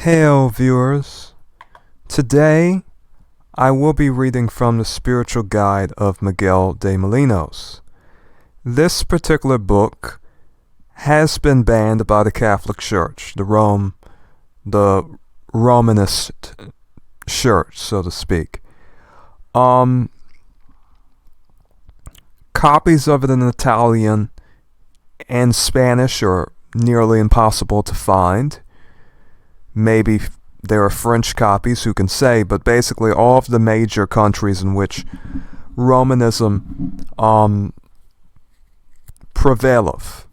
Hail viewers, today I will be reading from the spiritual guide of Miguel de Molinos. This particular book has been banned by the Catholic Church, the Romanist church, so to speak. Copies of it in Italian and Spanish are nearly impossible to find. Maybe there are French copies, who can say, but basically all of the major countries in which Romanism prevaileth,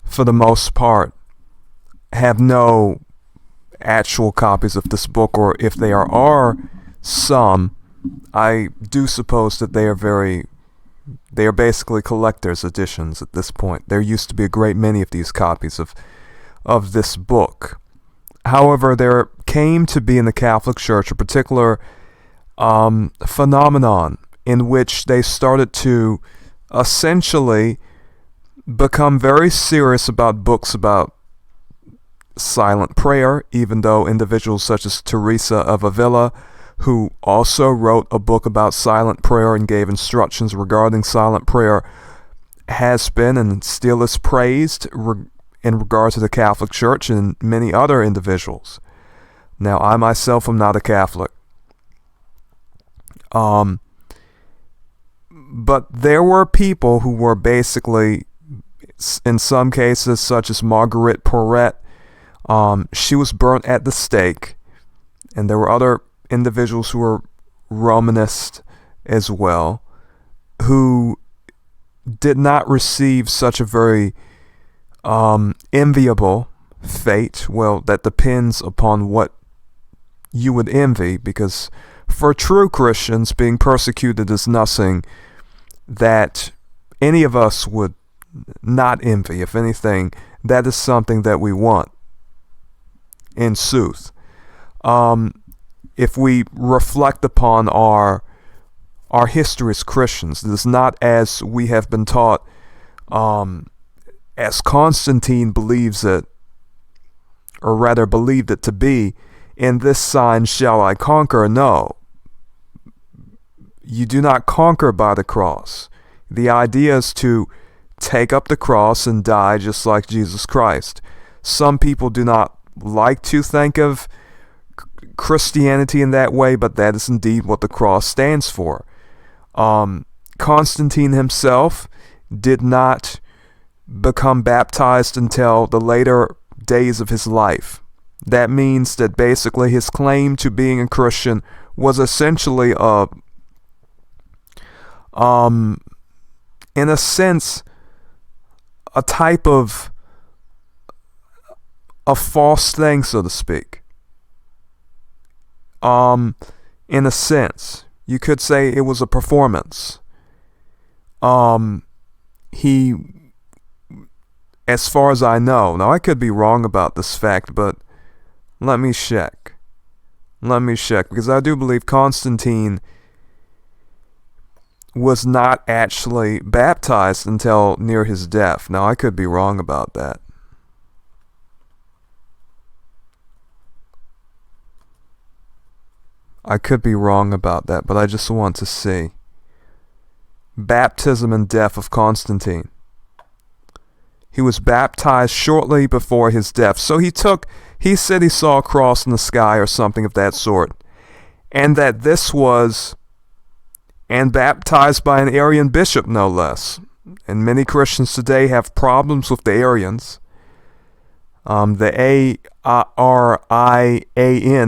for the most part, have no actual copies of this book, or if there are some, I do suppose that they are basically collector's editions at this point. There used to be a great many of these copies of this book. However, there came to be in the Catholic Church a particular phenomenon in which they started to essentially become very serious about books about silent prayer, even though individuals such as Teresa of Avila, who also wrote a book about silent prayer and gave instructions regarding silent prayer, has been and still is praised in regard to the Catholic Church and many other individuals. Now, I myself am not a Catholic. But there were people who were basically, in some cases, such as Marguerite Porete, she was burnt at the stake, and there were other individuals who were Romanist as well, who did not receive such a very enviable fate. Well, that depends upon what you would envy, because for true Christians, being persecuted is nothing that any of us would not envy. If anything, that is something that we want, in sooth. If we reflect upon our history as Christians, it is not as we have been taught, as Constantine believes it, or rather believed it to be, in this sign shall I conquer. No. You do not conquer by the cross. The idea is to take up the cross and die just like Jesus Christ. Some people do not like to think of Christianity in that way, but that is indeed what the cross stands for. Constantine himself did not become baptized until the later days of his life. That means that basically his claim to being a Christian was essentially in a sense, a type of a false thing, so to speak. In a sense, you could say it was a performance. He, as far as I know, now I could be wrong about this fact, but let me check, because I do believe Constantine was not actually baptized until near his death. Now, I could be wrong about that. But I just want to see. Baptism and death of Constantine. He was baptized shortly before his death. So he said he saw a cross in the sky or something of that sort. And that and baptized by an Arian bishop, no less. And many Christians today have problems with the Arians. The A-R-I-A-N,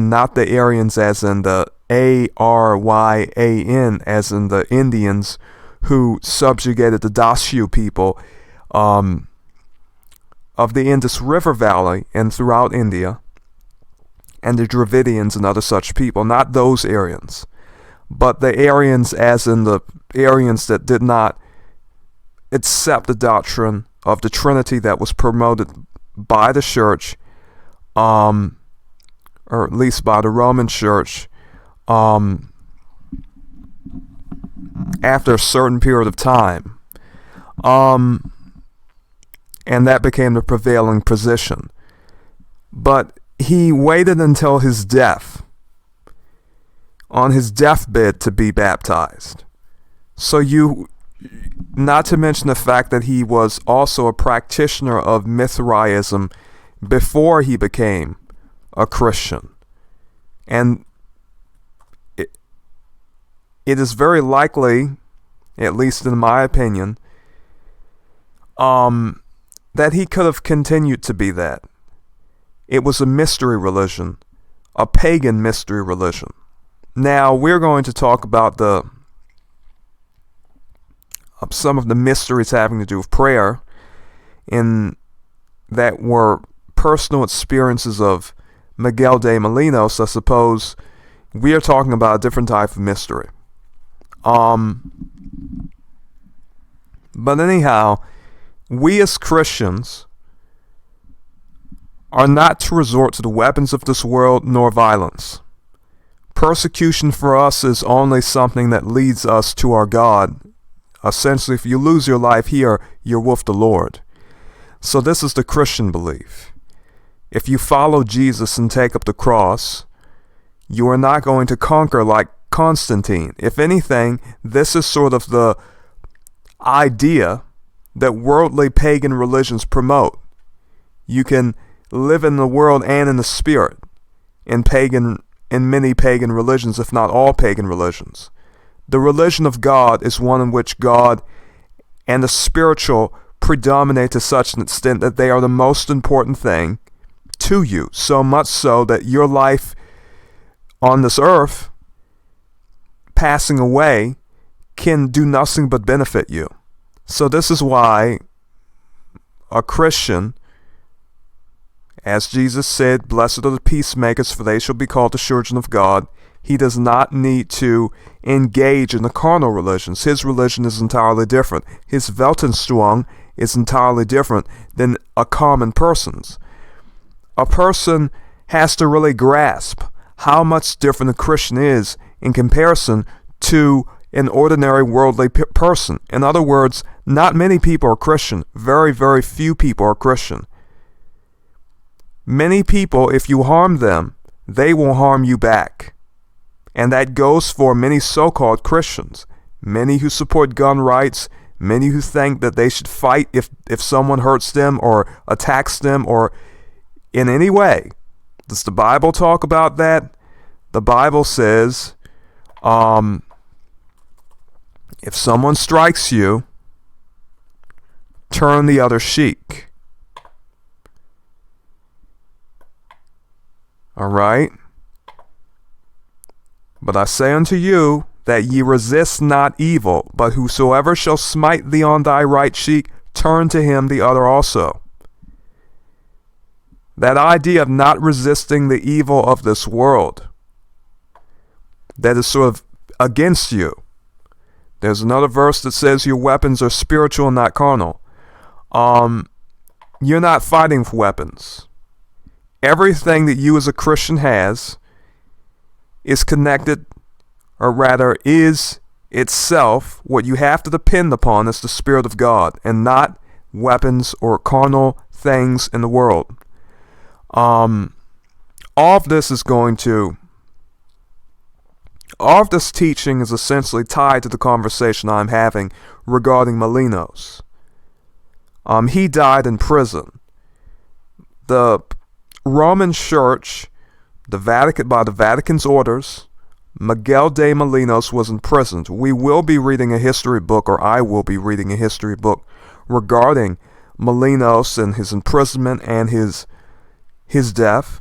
not the Aryans as in the A-R-Y-A-N, as in the Indians who subjugated the Dasyu people of the Indus River Valley and throughout India, and the Dravidians and other such people, not those Aryans, but the Aryans as in the Aryans that did not accept the doctrine of the Trinity that was promoted by the church, or at least by the Roman church, after a certain period of time. And that became the prevailing position. But he waited until his death, on his deathbed, to be baptized. So not to mention the fact that he was also a practitioner of Mithraism before he became a Christian. And it is very likely, at least in my opinion, that he could have continued to be that. It was a mystery religion, a pagan mystery religion. Now, we're going to talk about some of the mysteries having to do with prayer, and that were personal experiences of Miguel de Molinos. I suppose we are talking about a different type of mystery. But anyhow, we as Christians are not to resort to the weapons of this world nor violence. Persecution for us is only something that leads us to our God. Essentially, if you lose your life here, you're with the Lord. So this is the Christian belief. If you follow Jesus and take up the cross, you are not going to conquer like Constantine. If anything, this is sort of the idea that worldly pagan religions promote. You can live in the world and in the spirit in many pagan religions, if not all pagan religions. The religion of God is one in which God and the spiritual predominate to such an extent that they are the most important thing to you, so much so that your life on this earth, passing away, can do nothing but benefit you. So this is why a Christian, as Jesus said, "Blessed are the peacemakers, for they shall be called the children of God," he does not need to engage in the carnal religions. His religion is entirely different. His Weltanschauung is entirely different than a common person's. A person has to really grasp how much different a Christian is in comparison to an ordinary worldly person. In other words, not many people are Christian. Very, very few people are Christian. Many people, if you harm them, they will harm you back. And that goes for many so-called Christians. Many who support gun rights, many who think that they should fight if someone hurts them or attacks them or in any way. Does the Bible talk about that? The Bible says, if someone strikes you, turn the other cheek. All right? But I say unto you, that ye resist not evil, but whosoever shall smite thee on thy right cheek, turn to him the other also. That idea of not resisting the evil of this world, that is sort of against you. There's another verse that says your weapons are spiritual and not carnal. You're not fighting for weapons. Everything that you as a Christian has is connected, or rather is itself, what you have to depend upon is the Spirit of God and not weapons or carnal things in the world. All of this teaching is essentially tied to the conversation I'm having regarding Molinos. He died in prison. The Roman Church, by the Vatican's orders, Miguel de Molinos was imprisoned. We will be reading a history book, or I will be reading a history book regarding Molinos and his imprisonment and his death,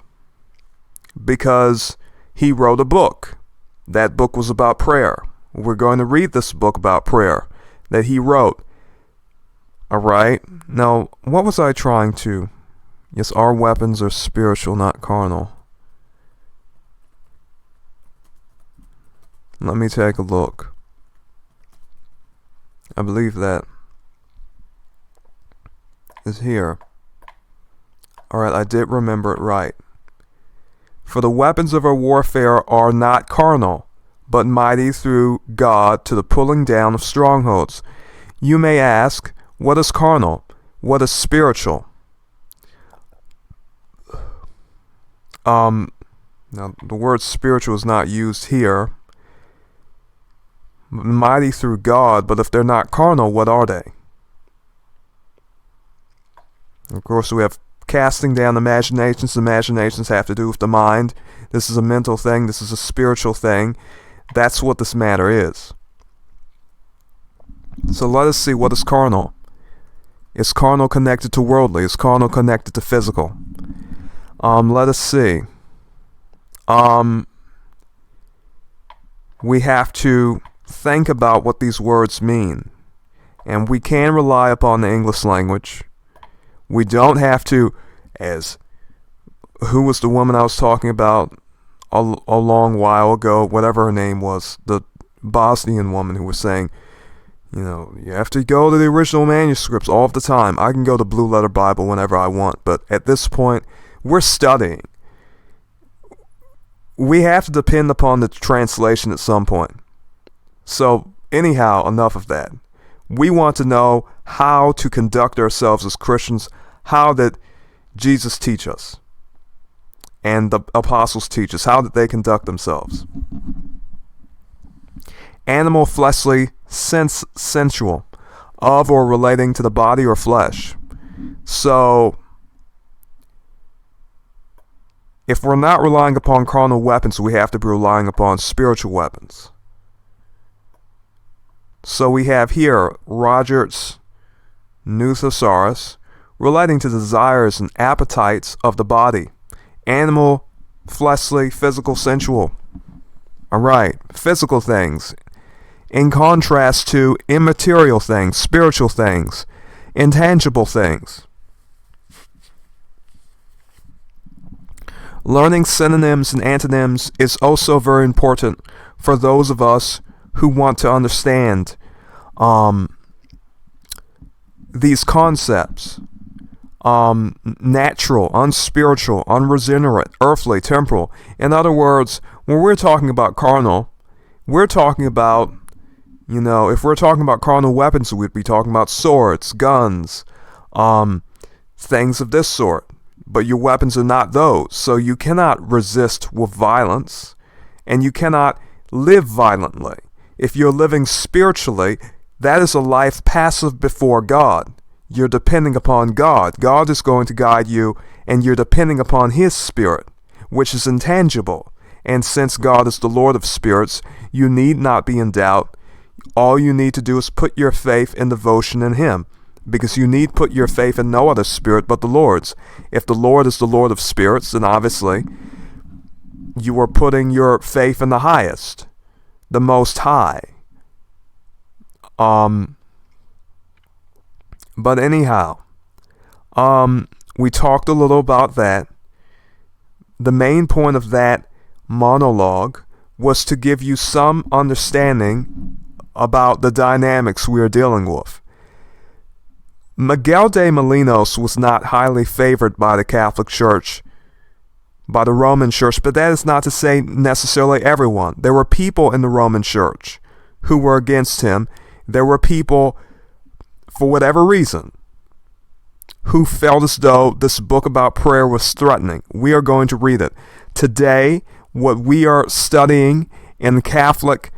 because he wrote a book. That book was about prayer. We're going to read this book about prayer that he wrote. All right. Now, what was I trying to? Yes, our weapons are spiritual, not carnal. Let me take a look. I believe that is here. Alright, I did remember it right. For the weapons of our warfare are not carnal, but mighty through God to the pulling down of strongholds. You may ask, what is carnal? What is spiritual? Now the word spiritual is not used here. Mighty through God, but if they're not carnal, what are they? Of course, we have casting down imaginations. Imaginations have to do with the mind. This is a mental thing. This is a spiritual thing. That's what this matter is. So let us see what is carnal. Is carnal connected to worldly? Is carnal connected to physical? Let us see. We have to think about what these words mean. And we can rely upon the English language. We don't have to, as who was the woman I was talking about a long while ago, whatever her name was, the Bosnian woman who was saying, you have to go to the original manuscripts all of the time. I can go to Blue Letter Bible whenever I want, but at this point, we're studying. We have to depend upon the translation at some point. So, anyhow, enough of that. We want to know how to conduct ourselves as Christians. How did Jesus teach us? And the apostles teach us. How did they conduct themselves? Animal, fleshly, sensual, of or relating to the body or flesh. So, if we're not relying upon carnal weapons, we have to be relying upon spiritual weapons. So we have here Roger's New Thesaurus relating to the desires and appetites of the body. Animal, fleshly, physical, sensual. Alright, physical things. In contrast to immaterial things, spiritual things, intangible things. Learning synonyms and antonyms is also very important for those of us who want to understand these concepts. Natural, unspiritual, unregenerate, earthly, temporal. In other words, when we're talking about carnal, we're talking about, if we're talking about carnal weapons, we'd be talking about swords, guns, things of this sort. But your weapons are not those. So you cannot resist with violence, and you cannot live violently. If you're living spiritually, that is a life passive before God. You're depending upon God. God is going to guide you, and you're depending upon His Spirit, which is intangible. And since God is the Lord of spirits, you need not be in doubt. All you need to do is put your faith and devotion in Him, because you need put your faith in no other spirit but the Lord's. If the Lord is the Lord of spirits, then obviously you are putting your faith in the highest, the Most High. But anyhow, we talked a little about that. The main point of that monologue was to give you some understanding about the dynamics we are dealing with. Miguel de Molinos was not highly favored by the Catholic Church, by the Roman Church, but that is not to say necessarily everyone. There were people in the Roman Church who were against him. There were people, for whatever reason, who felt as though this book about prayer was threatening. We are going to read it. Today, what we are studying in Catholic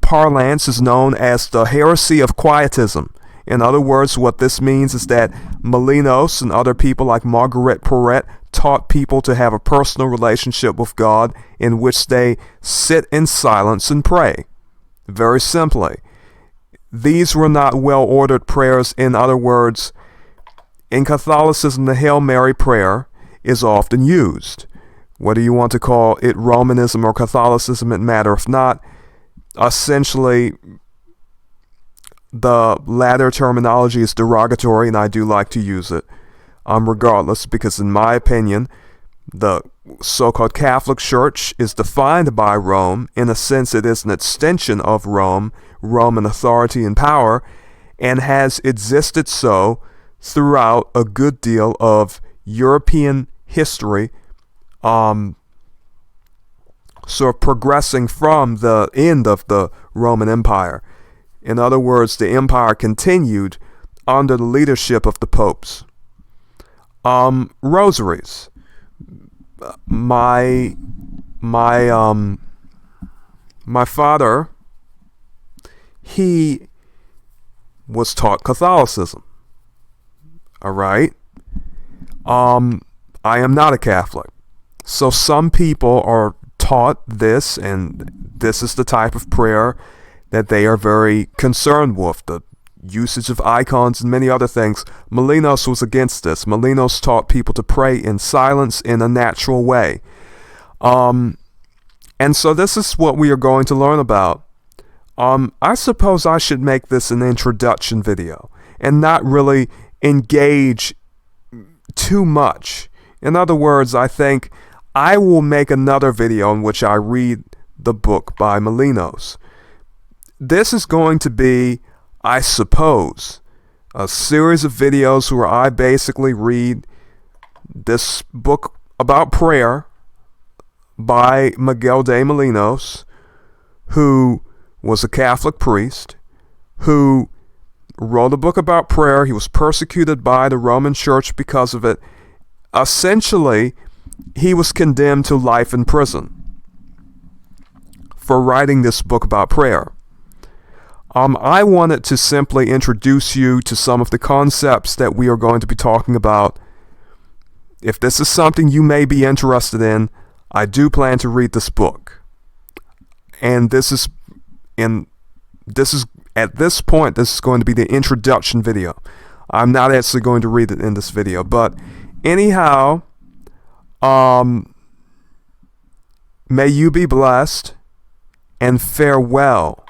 parlance is known as the heresy of Quietism. In other words, what this means is that Molinos and other people like Margaret Porret taught people to have a personal relationship with God in which they sit in silence and pray. Very simply. These were not well-ordered prayers. In other words, in Catholicism, the Hail Mary prayer is often used. Whether you want to call it Romanism or Catholicism, it matters not. Essentially, the latter terminology is derogatory, and I do like to use it, regardless, because in my opinion, the so-called Catholic Church is defined by Rome. In a sense, it is an extension of Rome, Roman authority and power, and has existed so throughout a good deal of European history, sort of progressing from the end of the Roman Empire. In other words, the empire continued under the leadership of the popes. Rosaries. my father, he was taught Catholicism. All right. I am not a Catholic. So some people are taught this, and this is the type of prayer that they are very concerned with, the usage of icons and many other things. Molinos was against this. Molinos taught people to pray in silence in a natural way. And so this is what we are going to learn about. I suppose I should make this an introduction video and not really engage too much. In other words, I think I will make another video in which I read the book by Molinos. This is going to be, I suppose, a series of videos where I basically read this book about prayer by Miguel de Molinos, who was a Catholic priest, who wrote a book about prayer. He was persecuted by the Roman Church because of it. Essentially, he was condemned to life in prison for writing this book about prayer. I wanted to simply introduce you to some of the concepts that we are going to be talking about. If this is something you may be interested in, I do plan to read this book. And this is at this point, this is going to be the introduction video. I'm not actually going to read it in this video, but anyhow, may you be blessed, and farewell.